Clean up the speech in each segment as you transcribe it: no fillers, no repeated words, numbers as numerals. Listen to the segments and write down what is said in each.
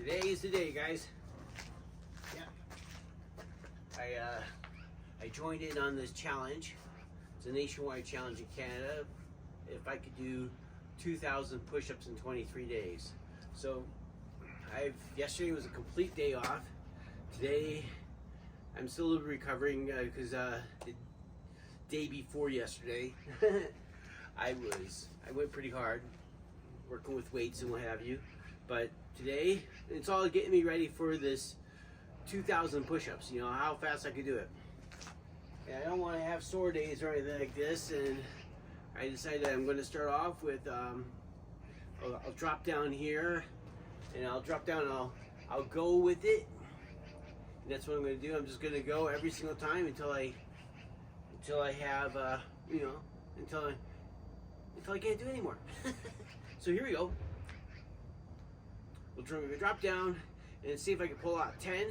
Today is the day, guys. Yeah. I joined in on this challenge. It's a nationwide challenge in Canada. If I could do 2,000 push-ups in 23 days. So yesterday was a complete day off. Today I'm still a little recovering because the day before yesterday I went pretty hard working with weights and what have you. But today it's all getting me ready for this 2,000 push-ups. You know how fast I could do it. And I don't want to have sore days or anything like this. And I decided I'm going to start off with I'll drop down here, and I'll drop down. And I'll go with it. And that's what I'm going to do. I'm just going to go every single time until I have until I can't do it anymore. So here we go. We'll drop down and see if I can pull out 10.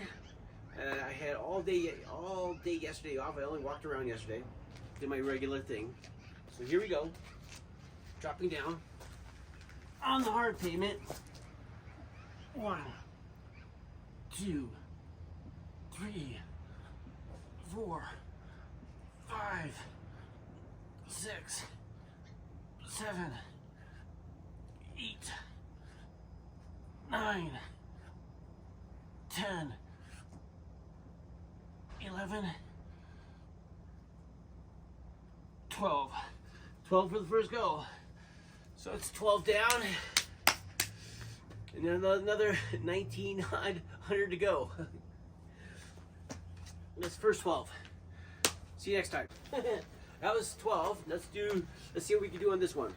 I had all day yesterday off. I only walked around yesterday. Did my regular thing. So here we go. Dropping down on the hard pavement. 1, 2, 3, 4, 5, 6, 7, 8, 9, 10, 11, 12. 12 for the first go. So it's 12 down, and then another 1,900 to go. That's the first 12. See you next time. That was 12. Let's see what we can do on this one.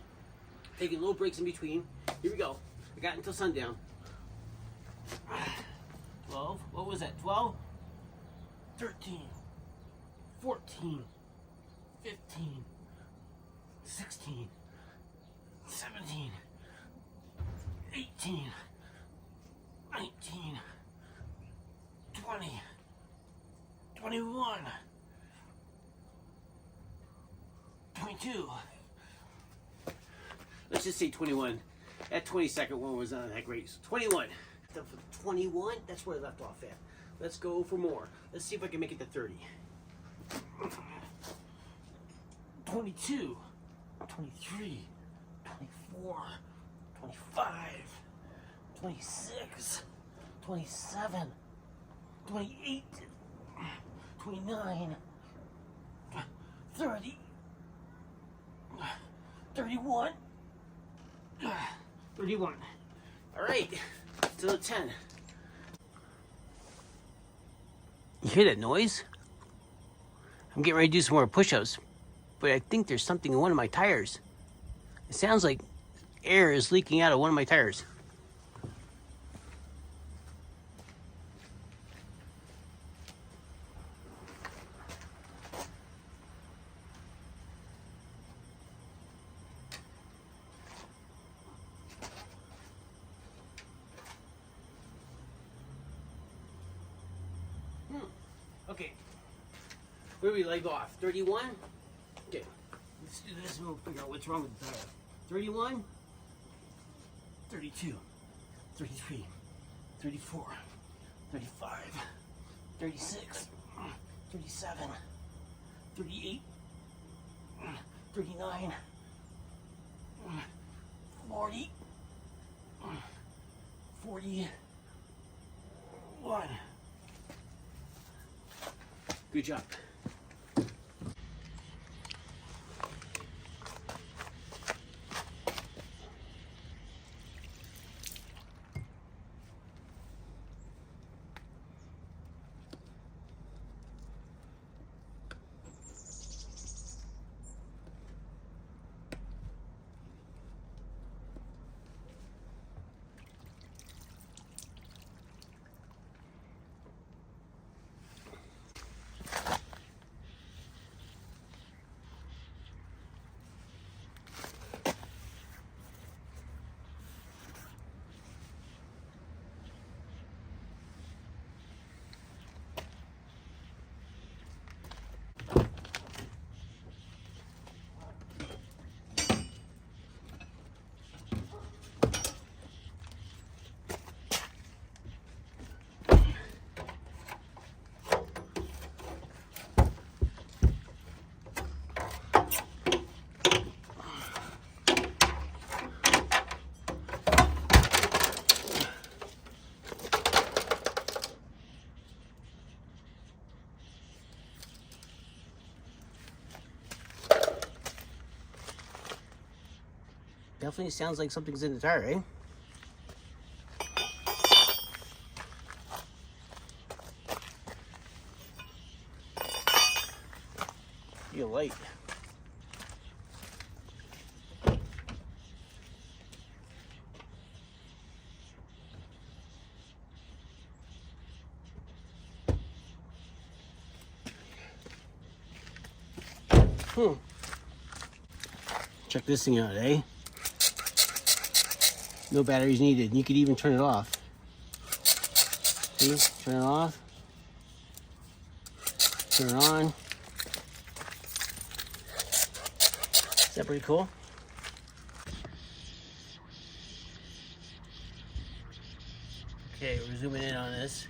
Taking little breaks in between. Here we go. I got until sundown. 12. What was that? 12, 13, 14, 15, 16, 17, 18, 19, 20, 21, 22. Let's just say 21. That 22nd one was not that great. So 21. 21, that's where I left off at. Let's go for more. Let's see if I can make it to 30. 22, 23, 24, 25, 26, 27, 28, 29, 30, 31, 31. All right, to 10. You hear that noise? I'm getting ready to do some more push-ups, but I think there's something in one of my tires. It sounds like air is leaking out of one of my tires. Okay, where do we leave off? 31? Okay, let's do this and we'll figure out what's wrong with the tire. 31, 32, 33, 34, 35, 36, 37, 38, 39, 40, 41. Good job. Definitely sounds like something's in the tire, eh? You're light. Check this thing out, eh? No batteries needed. You could even turn it off. See? Turn it off. Turn it on. Is that pretty cool? Okay, we're zooming in on this.